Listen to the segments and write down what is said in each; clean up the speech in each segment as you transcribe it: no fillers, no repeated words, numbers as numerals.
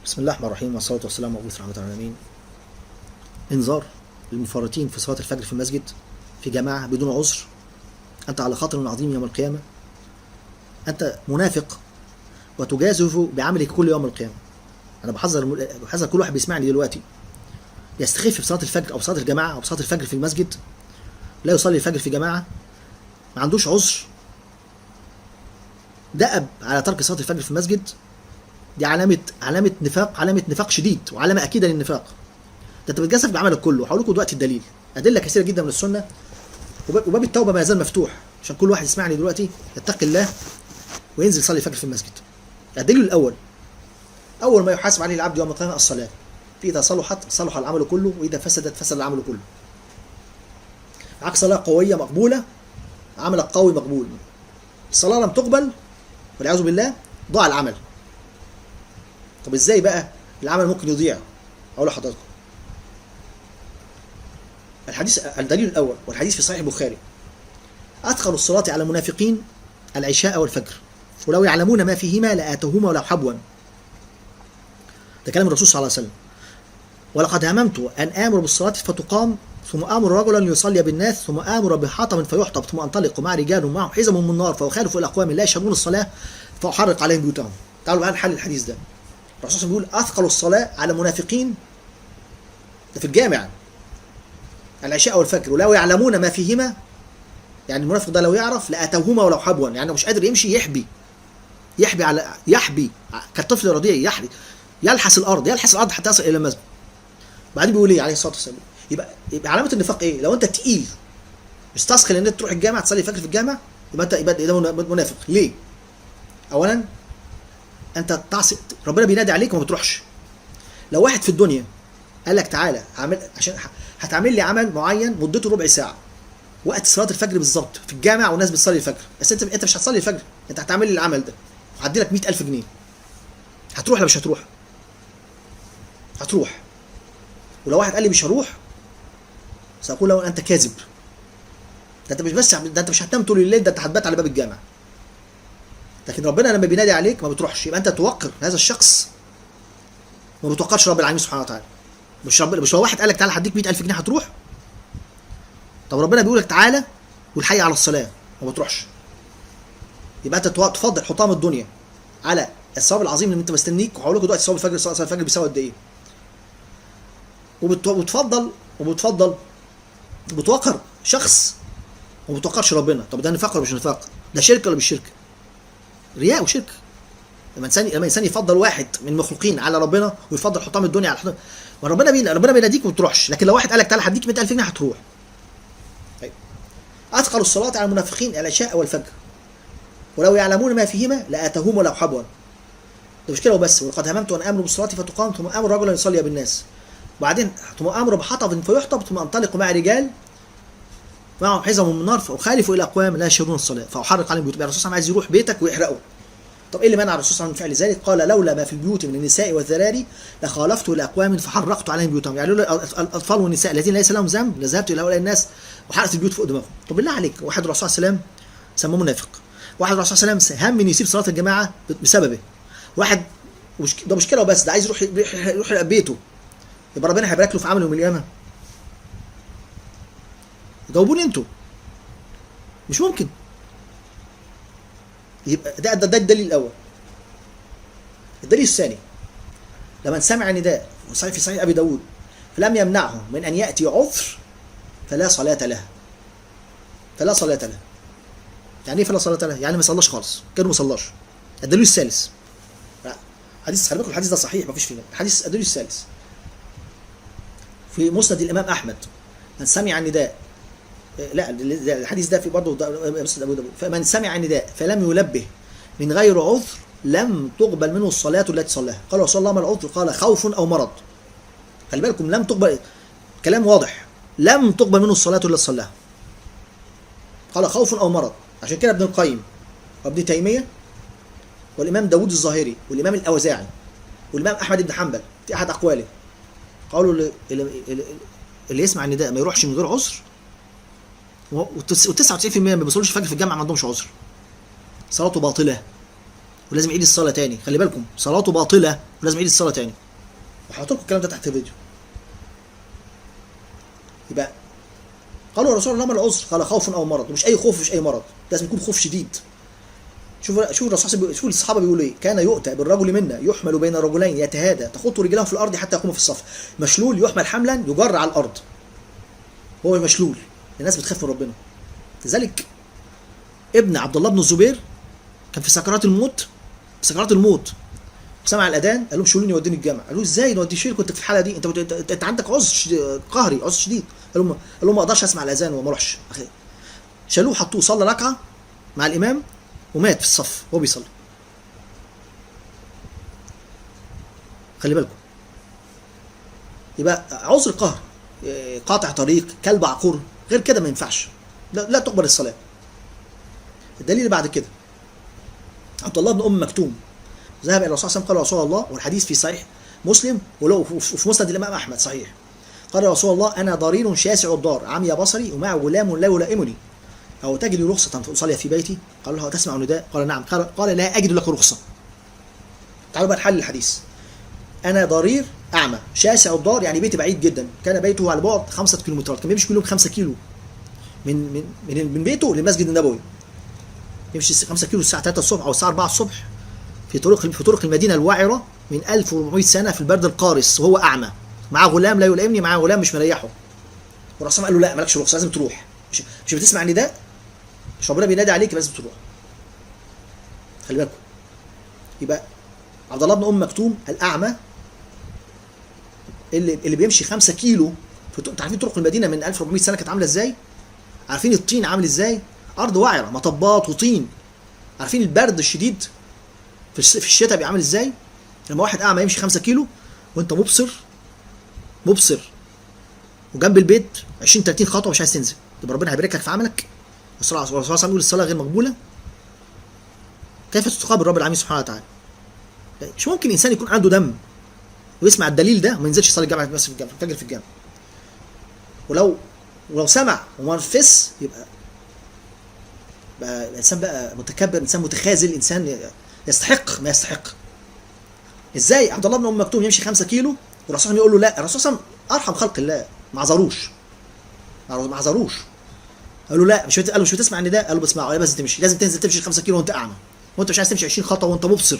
بسم الله الرحمن الرحيم والصلاة والسلام على مبعوث رحمة العالمين. انذار للمفرطين في صلاة الفجر في المسجد في جماعة بدون عذر. أنت على خطر عظيم يوم القيامة. أنت منافق وتجازف بعملك كل يوم القيامة. أنا بحذر كل واحد بيسمعني دلوقتي يستخف بصلاة الفجر أو صلاة الجماعة أو صلاة الفجر في المسجد، لا يصلي الفجر في جماعة، ما عندوش عذر، دأب على ترك صلاة الفجر في المسجد. دي علامة نفاق شديد، وعلامة أكيدة للنفاق. ده أنت بتجازف بعملك كله. هقول لكم دلوقتي الدليل، أدلة كثيرة جدا من السنة، وباب التوبة ما يزال مفتوح عشان كل واحد يسمعني دلوقتي يتقي الله وينزل يصلي الفجر في المسجد. الدليل الأول، أول ما يحاسب عليه العبد يوم القيامة الصلاة، فإذا صلحت صلح العمل كله، وإذا فسدت فسد العمل كله. عكس صلاة قوية مقبولة، عملك قوي مقبول. الصلاة لم تقبل والعياذ بالله، ضاع العمل. طب ازاي بقى العمل ممكن يضيع؟ اقول لحضراتكم الدليل الاول، والحديث في صحيح البخاري: ادخلوا الصلاة على المنافقين العشاء والفجر، ولو يعلمون ما فيهما لاتوهما ولو حبوا. ده كلام الرسول صلى الله عليه وسلم. ولقد هممت ان امر بالصلاة فتقام، ثم امر رجلا يصلي بالناس، ثم امر بحطب فيحطب، ثم انطلق مع رجال معهم حزم من نار فاخالف الاقوام لا يشهدون الصلاة فاحرق عليهم بيوتهم. تعالوا بقى نحل الحديث ده. الرسول صلى الله عليه وسلم بيقول: اثقل الصلاة على المنافقين، ده في الجامع، العشاء والفجر، ولو يعلمون ما فيهما. يعني المنافق ده لو يعرف لاتوهما ولو حبوا، يعني لو مش قادر يمشي يحبي كالطفل الرضيع، يلحس الارض حتى يصل الى المسجد. بعدين بيقول ايه عليه الصلاه والسلام؟ يبقى علامه النفاق ايه؟ لو انت تقيل مستثقل ان انت تروح الجامع تصلي الفجر في الجامع، يبقى ده منافق. ليه؟ اولا انت تعصي ربنا، بينادي عليك وما بتروحش. لو واحد في الدنيا قال لك تعالى عشان هتعمل لي عمل معين مدته ربع ساعه، وقت صلاه الفجر بالظبط في الجامع والناس بتصلي الفجر، بس انت مش هتصلي الفجر، انت هتعمل لي العمل ده وهدي لك 100,000 جنيه، هتروح ولا مش هتروح؟ هتروح. ولو واحد قال لي مش هروح، ساقول له انت كاذب. ده انت مش هتنام طول الليل، ده انت هتبات على باب الجامع. لكن ربنا لما بينادي عليك ما بتروحش، يبقى انت توقر هذا الشخص، ما بتوقرش رب العالمين سبحانه وتعالى. مش لو واحد قال لك تعالى هديك 100,000 جنيه هتروح؟ طب ربنا بيقول لك تعالى والحي على الصلاه، ما بتروحش. يبقى انت تفضل حطام الدنيا على الثواب العظيم اللي انت مستنيك. وهقول لكم دلوقتي ثواب الفجر، صلاه الفجر بيساوي قد ايه. وبتوقر شخص وما بتوقرش ربنا. طب ده نفاق ولا مش نفاق؟ ده شرك ولا مش شرك؟ رياء وشرك. لما انسان يفضل واحد من المخلوقين على ربنا، ويفضل حطام الدنيا على حطام، ربنا بيناديك وما بتروحش. لكن لو واحد قال لك تعالى هديك 100,000 جنيه هتروح. طيب، اثقل الصلاه على المنافقين العشاء والفجر، ولو يعلمون ما فيهما لاتوهما ولو حبوا. ده مش كده وبس: ولقد هممت ان امر بالصلاه فتقام، ثم امر رجلا يصلي بالناس، وبعدين ثم امر بحطب فيحطب، ثم انطلق مع رجال معهم حزم من نار فاخالف الى اقوام لا يشهدون الصلاه فاحرق عليهم بيوتهم. الرسول صلى الله عليه وسلم عايز يروح بيتك ويحرقه. طب ايه اللي منع الرسول صلى الله عليه وسلم من فعل ذلك؟ قال: لولا ما في البيوت من النساء والذراري لخالفت الى اقوام فحرقت عليهم بيوتهم. يعني الاطفال والنساء الذين ليس لهم ذنب لذهبت الى هؤلاء الناس وحرقت البيوت فوق دماغهم. طب بالله عليك، واحد الرسول صلى الله عليه وسلم سموه منافق، واحد الرسول صلى الله عليه وسلم هم من يسيب صلاه الجماعه بسببه، واحد ده مشكله وبس، ده عايز يروح بيته، يبقى ربنا هيبارك له في عمله يوم القيامه؟ جاوبوني انتوا. مش ممكن. يبقى ده الدليل الاول. الدليل الثاني: لمن سمع نداء في صحيح ابي داود فلم يمنعه من ان ياتي عذر فلا صلاه له. فلا صلاه له. يعني ايه فلا صلاه له؟ يعني ما صلاش خالص، كانه ما صلاش. الدليل الثالث، حديث، خلي بالكم الحديث ده صحيح ما فيش فيه. الدليل الثالث في مسند الامام احمد: من سمع النداء، لا الحديث ده في برضه مسند ابو داود: فمن سمع النداء فلم يلبه من غير عذر لم تقبل منه الصلاة التي صلاها. قال رسول الله: ما العذر؟ قال: خوف أو مرض. خلي بالكم، لم تقبل، كلام واضح، لم تقبل منه الصلاة التي صلاها. قال: خوف أو مرض. عشان كده ابن القيم وابن تيمية والإمام داود الظاهري والإمام الأوزاعي والإمام أحمد بن حنبل في أحد أقواله قالوا اللي يسمع النداء ما يروحش من غير عذر، و99% ما بيصلوش الفجر في الجامع ما عندهمش عذر، صلاته باطلة ولازم يعيد الصلاه تاني، خلي بالكم صلاته باطله ولازم يعيد الصلاه تاني. وهحط لكم الكلام ده تحت الفيديو. يبقى قالوا يا رسول الله ما العذر؟ قال خوف او مرض، ومش اي خوف، مش اي مرض، لازم يكون خوف شديد. شوف الرسول، شوف الصحابه بيقولوا ايه، كان يؤتى بالرجل منا يحمل بين رجلين يتهادى تخط رجلاه في الارض حتى يقوم في الصف، مشلول يحمل حملا يجر على الارض، هو مشلول. الناس بتخاف من ربنا. لذلك ابن عبد الله بن الزبير كان في سكرات الموت، في سكرات الموت، سمع الاذان قال لهم شيلوني ودوني الجامع. قالوا ازاي نودي شيل كنت في الحاله دي، انت عندك عذر قهري، عذر شديد. قال لهم ما اقدرش اسمع الاذان وما اروحش. شالوه حطوه صلى ركعه مع الامام ومات في الصف وهو بيصلي. خلي بالكم. يبقى عذر قهر، قاطع طريق، كلب عقور، غير كده ما ينفعش، لا تقبل الصلاه. الدليل اللي بعد كده عبد الله بن ام مكتوم ذهب الى الرسول صلى الله عليه وسلم، قال رسول الله، والحديث في صحيح مسلم وفي مسند الامام احمد صحيح، قال رسول الله انا ضرير شاسع الدار عمي بصري ومع غلام لا يلائمني، او تجد رخصه اصلي في بيتي؟ قال له تسمع نداء؟ قال نعم. قال لا اجد لك رخصه. تعالوا بقى نحلل الحديث. انا ضرير اعمى شاسع الدار، يعني بيتي بعيد جدا، كان بيته على بعد 5 كيلومترات، كان بيمشي كل يوم 5 كيلو من بيته للمسجد النبوي، يمشي 5 كيلو الساعه 3 الصبح او الساعه 4 الصبح في طرق المدينه الوعره من 1400 سنه في البرد القارس، وهو اعمى معاه غلام لا يلائمني، معاه غلام مش مريحه. والرسول قال له لا مالكش رخصه، لازم تروح، مش بتسمع النداء، مش ربنا بينادي عليك، لازم تروح. خلي بالكم. يبقى عبد الله بن ام مكتوم الاعمى اللي بيمشي 5 كيلو انتوا عارفين طرق المدينه من 1400 سنه كانت عامله ازاي؟ عارفين الطين عامل ازاي؟ ارض وعره، مطبات وطين. عارفين البرد الشديد في الشتاء بيعمل ازاي؟ لما واحد اعمى يمشي 5 كيلو وانت مبصر وجنب البيت 20 30 خطوه مش عايز تنزل، يبقى ربنا هيبارك لك في عملك. الرسول صلى الله عليه وسلم يقول الصلاه غير مقبوله. كيف تقابل رب العالمين سبحانه وتعالى؟ مش ممكن انسان يكون عنده دم ويسمع الدليل ده وما ينزلش يصلي الجامعه بس في الفجر في الجامع. ولو سمع وما نفذش يبقى الانسان بقى متكبر، انسان متخاذل، انسان يستحق ما يستحق. ازاي عبد الله بن ام مكتوم يمشي 5 كيلو والرسول يقول له لا؟ الرسول صلى الله عليه وسلم ارحم خلق الله، ما عذروش. قال له لا، قال له مش بتسمع النداء؟ قال له بسمعه. بس تمشي، لازم تنزل تمشي 5 كيلو وانت اعمى، وانت مش عايز تمشي 20 خطوه وانت مبصر.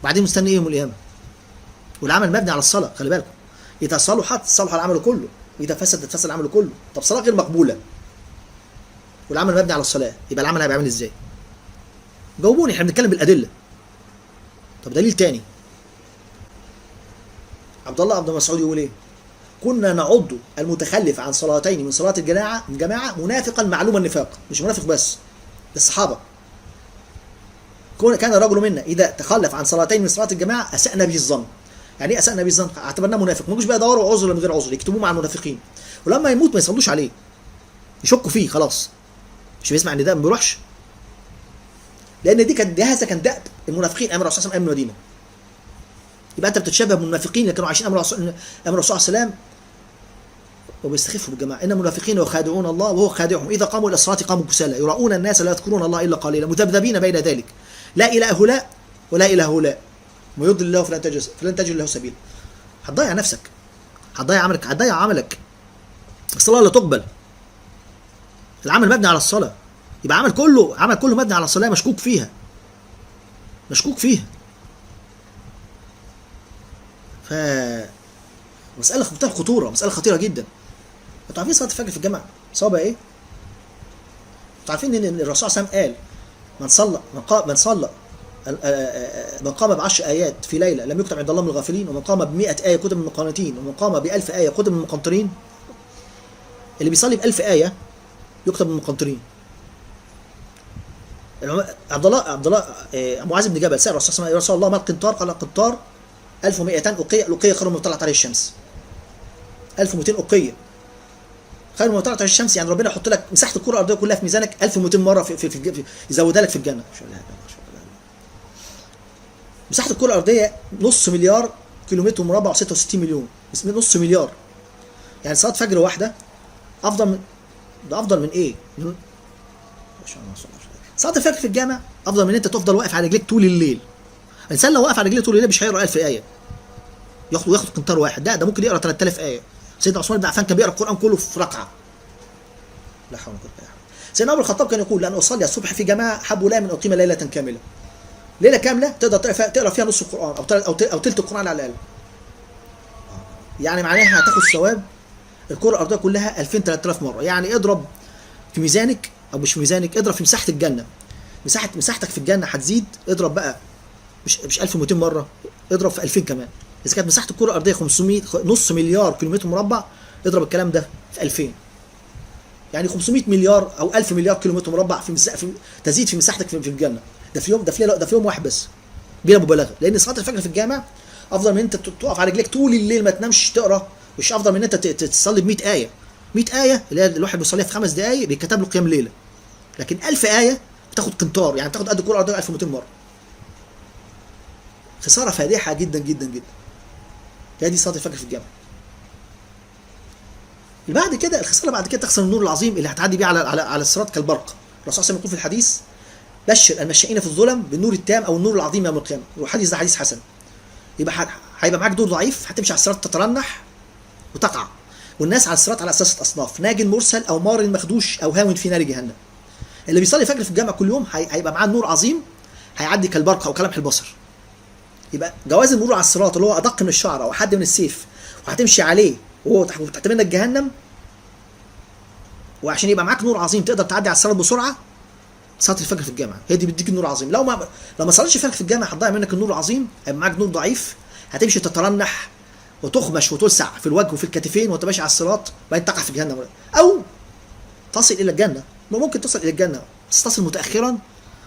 بعدين مستني ايه يوم القيامه؟ والعمل مبني على الصلاه، خلي بالكم. اذا صلحت صلح العمل كله، واذا فسدت فسد العمل كله. طب صلاه غير مقبوله والعمل مبني على الصلاه، يبقى العمل هيبقى عامل ازاي؟ جاوبوني، احنا بنتكلم بالادله. طب دليل تاني، عبد الله بن مسعود يقول ايه؟ كنا نعد المتخلف عن صلاتين من صلاه الجماعه منافقا معلوم النفاق. مش منافق بس، الصحابه كان رجل منا اذا تخلف عن صلاتين من صلاه الجماعه اسانا به الظن. يعني ايه اسانا به الظن؟ اعتبرناه منافق، ما يجوش بقى يدوروا عذر من غير عذر، يكتبوه مع المنافقين، ولما يموت ما يصلوش عليه، يشكوا فيه، خلاص مش بيسمع النداء ما بيروحش. لان هذا كان دأب المنافقين امر الرسول صلى الله عليه وسلم امن المدينه. يبقى انت بتتشبه بالمنافقين اللي كانوا عايشين امر الرسول صلى الله عليه وسلم وبيستخفوا بالجماعه. ان المنافقين يخادعون الله وهو خادعهم، اذا قاموا الى الصلاه قاموا كسالى يراؤون الناس لا يذكرون الله الا قليلا مذبذبين بين ذلك لا الى هؤلاء ولا الى هؤلاء ويضل الله فلن تجد له سبيلا. هتضيع نفسك، هتضيع عملك. الصلاه لا تقبل، العمل مبني على الصلاه، يبقى عمل كله مبني على الصلاه، مشكوك فيها. ف مسألة في منتهى الخطورة، مسألة خطيرة جدا. انتوا عارفين صلاة الفجر في الجامع صعبة ايه؟ انتوا عارفين ان الرسول صلى الله عليه وسلم قال من قام ب10 آيات في ليلة لم يكتب عند الله من الغافلين، ومن قام ب100 آية كتب من القانتين، ومن قام ب1000 آية كتب من المقنطرين. اللي بيصلي ب1000 آية يكتب من المقنطرين. عبد الله معاذ بن جبل سأل الرسول صلى الله عليه وسلم يا رسول الله ما القنطار؟ قال القنطار 1200 أقية خير من طلعت عليه الشمس. 1200 أقية خير من طلعت عليه الشمس، يعني ربنا يحط لك مساحة الكرة الأرضية كلها في ميزانك 1200 مرة في يزودها لك في الجنة. مساحة الكرة الأرضية نص مليار كيلومتر مربع و66 مليون، نص مليار. يعني صلاة فجر واحدة أفضل من إيه؟ صلاه الفجر في الجامع افضل من ان انت تفضل واقف على رجليك طول الليل. الانسان لو واقف على رجليه طول الليل مش هيقرا 1000 ايه، ياخد قنطار واحد، ده ممكن يقرا 3000 ايه. سيدنا عثمان بن عفان كان بيقرا القران كله في ركعه. لا حول ولا قوه الا بالله. سيدنا عمر الخطاب كان يقول: لان اصلي الصبح في جماعه حب لا من اقيم ليله كامله. ليله كامله تقدر تقرا فيها نص القران او تلت القران على الاقل. يعني معناها هتاخد ثواب الكره الارضيه كلها 2000 3000 مره. يعني اضرب في ميزانك، او مش في ميزانك، اضرب في مساحه الجنه. مساحتك في الجنه هتزيد، اضرب بقى مش 1200 مره، اضرب في 2000 كمان. اذا كانت مساحه الكره الارضيه 500 نص مليار كيلومتر مربع، اضرب الكلام ده في 2000. يعني 500 مليار او 1000 مليار كيلومتر مربع تزيد في مساحتك في الجنه. ده في يوم، ده في يوم واحد بس، بلا مبالغه. لان صلاه الفجر في الجامع افضل من انت تقف على رجليك طول الليل ما تنامش تقرا، مش افضل من انت تصلي ب 100 ايه. 100 ايه اللي الواحد بيصليها في 5 دقائق بيتكتب له قيام ليله. لكن 1000 ايه بتاخد قنطار، يعني بتاخد قد الكره الارضيه 1200 مره. خساره فادحه جدا جدا جدا. هي دي صلاه الفجر في الجامع. بعد كده الخساره بعد كده تخسر النور العظيم اللي هتعدي بيه على الصراط كالبرق. الرسول صلى الله عليه وسلم يقول في الحديث: بشر المشائين في الظلم بالنور التام او النور العظيم يوم القيامه. والحديث ده حديث حسن. يبقى هيبقى معاك دور ضعيف، هتمشي على الصراط تترنح وتقع. والناس على الصراط على اساس اصناف: ناج مرسل او مار مخدوش او هاون في نار جهنم. اللي بيصلي فجر في الجامع كل يوم هيبقى معاه نور عظيم هيعدي كالبرق او كلمح البصر. يبقى جواز المرور على الصراط اللي هو ادق من الشعر او حد من السيف، وهتمشي عليه وهو تحت منك جهنم، وعشان يبقى معاك نور عظيم تقدر تعدي على الصراط بسرعه، صلاه الفجر في الجامع هي دي بتديك النور العظيم. لو ما صليتش الفجر في الجامع هتضيع منك النور العظيم، هيبقى معاك نور ضعيف، هتمشي تترنح وتخمش وتلسع في الوجه وفي الكتفين وانت ماشي على الصراط، بعدين تقع في جهنم. او تصل الى الجنه، ممكن تصل الى الجنه بس تصل متاخرا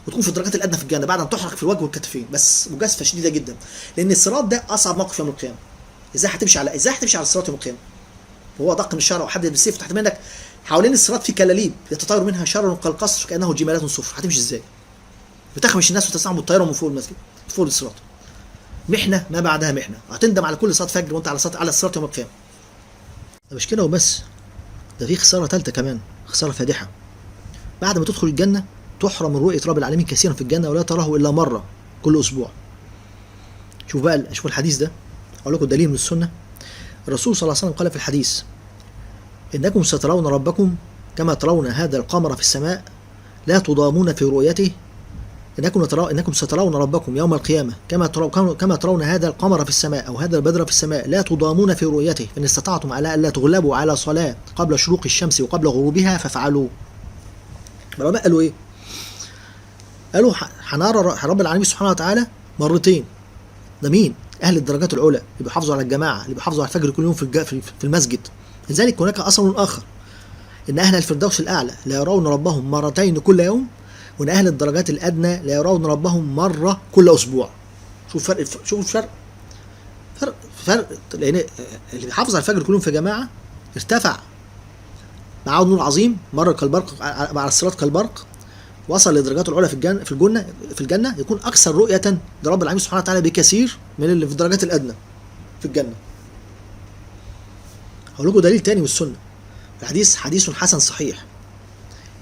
وتكون في الدرجات الادنى في الجنه بعد ان تحرق في الوجه والكتفين، بس مجازفه شديده جدا. لان الصراط ده اصعب موقف يوم القيامه. ازاي هتمشي على الصراط يوم القيامه وهو ادق من الشعر وحد بالسيف تحت منك؟ حوالين الصراط في كلاليب يتطاير منها شرر كالقصر كانه جمالات صفر. هتمشي ازاي؟ بتخمش الناس وتسمعهم بالطياره من فوق المسجد، فوق الصراط. محنه ما بعدها محنه، هتندم على كل صلاه فجر وانت على الصراط يوم القيامه. مش كده وبس، ده في خساره ثالثه كمان، خساره فادحه. بعد ما تدخل الجنه تحرم من رؤيه رب العالمين كثيرا في الجنه ولا تراه الا مره كل اسبوع. شوف الحديث ده، اقول لكم دليل من السنه. الرسول صلى الله عليه وسلم قال في الحديث: انكم سترون ربكم كما ترون هذا القمر في السماء لا تضامون في رؤيته. انكم سترون ربكم يوم القيامه كما ترون هذا القمر في السماء او هذا البدر في السماء لا تضامون في رؤيته، فان استطعتم على الا تغلبوا على صلاه قبل شروق الشمس وقبل غروبها فافعلوا. العلماء قالوا ايه؟ قالوا هنرى رب العالمين سبحانه وتعالى مرتين. ده مين؟ اهل الدرجات العلى اللي بيحافظوا على الجماعه، اللي بيحافظوا على الفجر كل يوم في المسجد. لذلك هناك اثر اخر ان اهل الفردوس الاعلى لا يرون ربهم مرتين كل يوم، وان اهل الدرجات الادنى لا يرون ربهم مره كل اسبوع. شوفوا الفرق. فرق لان اللي بيحافظ على الفجر كل يوم في جماعه ارتفع معاه نور عظيم، مر كالبرق على الصراط كالبرق، وصل لدرجات العلى في الجنه يكون اكثر رؤيه لرب العالمين سبحانه وتعالى بكثير من اللي في الدرجات الادنى في الجنه. هقول لكم دليل تاني من السنه. الحديث حديث حسن صحيح: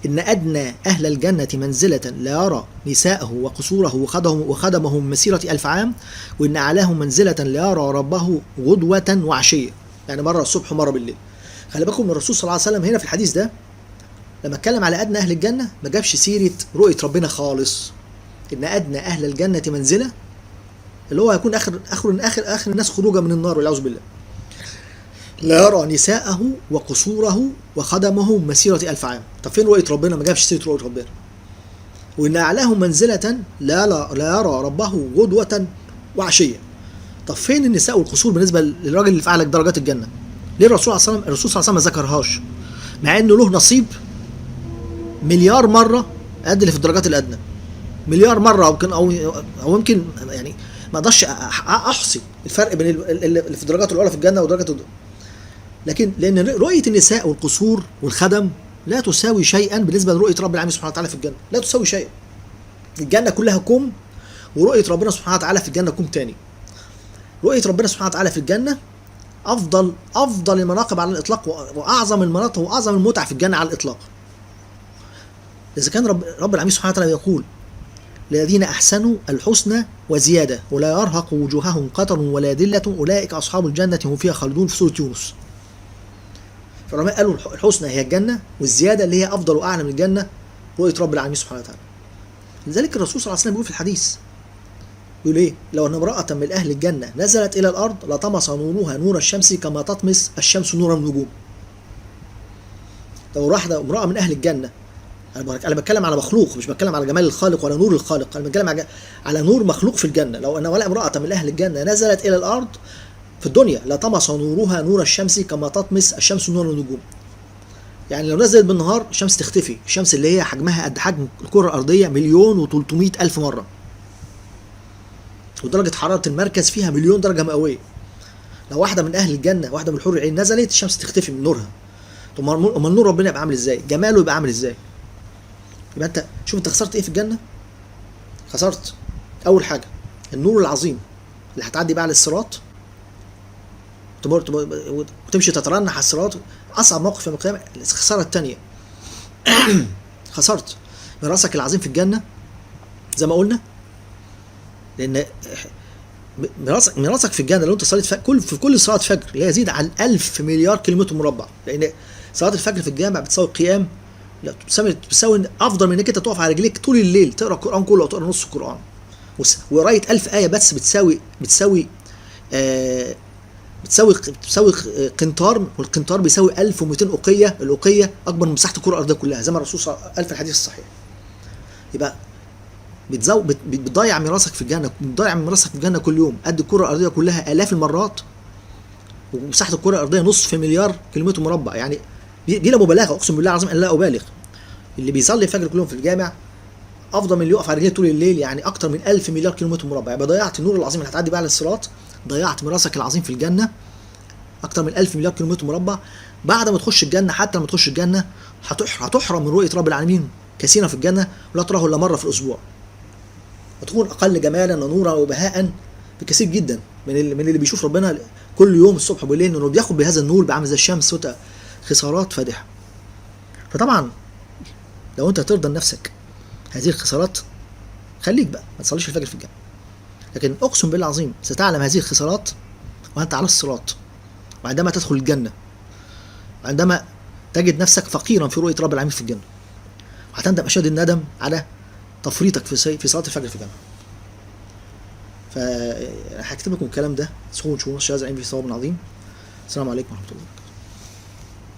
إن أدنى أهل الجنة منزلة لا يرى نساءه وقصوره وخدمهم مسيرة 1000 عام، وإن أعلاهم منزلة لا يرى ربه غدوة وعشية، يعني مرة الصبح ومرة بالليل. خلي بالكم من الرسول صلى الله عليه وسلم هنا في الحديث ده لما اتكلم على أدنى أهل الجنة ما جابش سيرة رؤية ربنا خالص. إن أدنى أهل الجنة منزلة اللي هو هيكون آخر الناس خروجا من النار والعياذ بالله، لا يرى نساءه وقصوره وخدمه مسيرة 1000 عام. طب فين رؤية ربنا؟ ما جابش سيرة رؤية ربنا. وإن أعلاهم منزلة لا يرى ربه غدوة وعشية. طب فين النساء والقصور بالنسبة للراجل اللي في أعلى درجات الجنة؟ ليه الرسول صلى الله عليه وسلم ما ذكرهاش؟ مع إنه له نصيب مليار مرة قد اللي في الدرجات الأدنى. مليار مرة أو يمكن يعني ما أقدرش أحصي الفرق بين اللي في الدرجات الأولى في الجنة ودرجات لكن لأن رؤية النساء والقصور والخدم لا تساوي شيئا بالنسبة لرؤية رب العالمين سبحانه وتعالى في الجنة. لا تساوي شيئا. الجنة كلها كوم، ورؤية ربنا سبحانه وتعالى في الجنة كوم تاني. رؤية ربنا سبحانه وتعالى في الجنة أفضل المناقب على الإطلاق، وأعظم المناطق وأعظم المتع في الجنة على الإطلاق. إذا كان رب العالمين سبحانه وتعالى يقول الذين أحسنوا الحسنى وزيادة ولا يرهق وجوههم قتر ولا ذلة أولئك أصحاب الجنة هم فيها خالدون في سورة يونس. فالعلماء قالوا الحسنى هي الجنة، والزيادة اللي هي أفضل وأعلى من الجنة رؤية رب العالمين سبحانه وتعالى. لذلك الرسول صلى الله عليه وسلم بيقول في الحديث، يقول إيه؟ لو أن امرأة من أهل الجنة نزلت إلى الأرض لطمس نورها نور الشمس كما تطمس الشمس نور النجوم. لو واحدة امرأة من أهل الجنة، أنا بتكلم على مخلوق، مش بتكلم على جمال الخالق ولا نور الخالق، أنا بتكلم على نور مخلوق في الجنة. لو أن ولا امرأة من أهل الجنة نزلت إلى الأرض في الدنيا لطمس نورها نور الشمس كما تطمس الشمس نور النجوم. يعني لو نزلت بالنهار الشمس تختفي، الشمس اللي هي حجمها قد حجم الكرة الأرضية 1,300,000 مرة، ودرجة حرارة المركز فيها 1,000,000 درجة مئوية. لو واحدة من أهل الجنة، واحدة من الحور العين نزلت، الشمس تختفي من نورها. طب أما النور ربنا يبقى عامل إزاي؟ جماله يبقى عامل إزاي؟ يبقى أنت شوف أنت خسرت إيه في الجنة؟ خسرت أول حاجة النور العظيم اللي هتعدي بقى على الصراط وتمشي تترنح على الصراط، أصعب موقف يوم القيامة. الخسارة الثانية خسرت ميراثك العظيم في الجنة زي ما قلنا، لأن ميراثك في الجنة لو أنت صليت في كل صلاة فجر لا يزيد عن 1000 مليار كيلومتر مربع، لأن صلاة الفجر في الجامع بتساوي قيام، لا بتساوي أفضل من إنك أنت تقف على رجليك طول الليل تقرأ القرآن كله أو تقرأ نص القرآن. وقراية 1000 آية بس بتساوي قنطار، والقنطار بيساوي 1200 أوقية، الأوقية أكبر من مساحة الكرة الأرضية كلها زي ما الرسول صلى الله عليه وسلم قال في الحديث الصحيح. يبقى بتضيع ميراثك في الجنة، بتضيع ميراثك في الجنة كل يوم قد الكرة الأرضية كلها آلاف المرات، ومساحة الكرة الأرضية نصف مليار كيلومتر مربع. يعني دي لا مبالغة، أقسم بالله العظيم أن لا أبالغ. اللي بيصلي الفجر كل يوم في الجامع أفضل من اللي يقف على رجليه طول الليل، يعني أكتر من 1000 مليار كيلومتر مربع. يبقى ضيعت النور العظيم اللي هتعدي بقى على الصراط، ضيعت ميراثك العظيم في الجنة أكتر من 1000 مليار كيلومتر مربع. بعد ما تخش الجنة، حتى لما تخش الجنة هتحرم من رؤية رب العالمين كثيرا في الجنة، ولا تراه إلا مرة في الأسبوع، وتكون أقل جمالا ونورا وبهاء بكثير جدا من اللي بيشوف ربنا كل يوم الصبح وبالليل، إنه بياخد بهذا النور بعمل زي الشمس. خسارات فادحة. فطبعا لو أنت ترضى لنفسك هذه الخسارات خليك بقى ما تصليش الفجر في الجنة، لكن أقسم بالله العظيم ستعلم هذه الخسارات وأنت على الصراط، وعندما تدخل الجنة، وعندما تجد نفسك فقيرا في رؤية رب العالمين في الجنة، وهتندم أشد الندم على تفريطك في صلاة الفجر في الجنة. فهكتب لكم الكلام ده سخون شهور الشهر العين في ثواب عظيم. السلام عليكم ورحمة الله.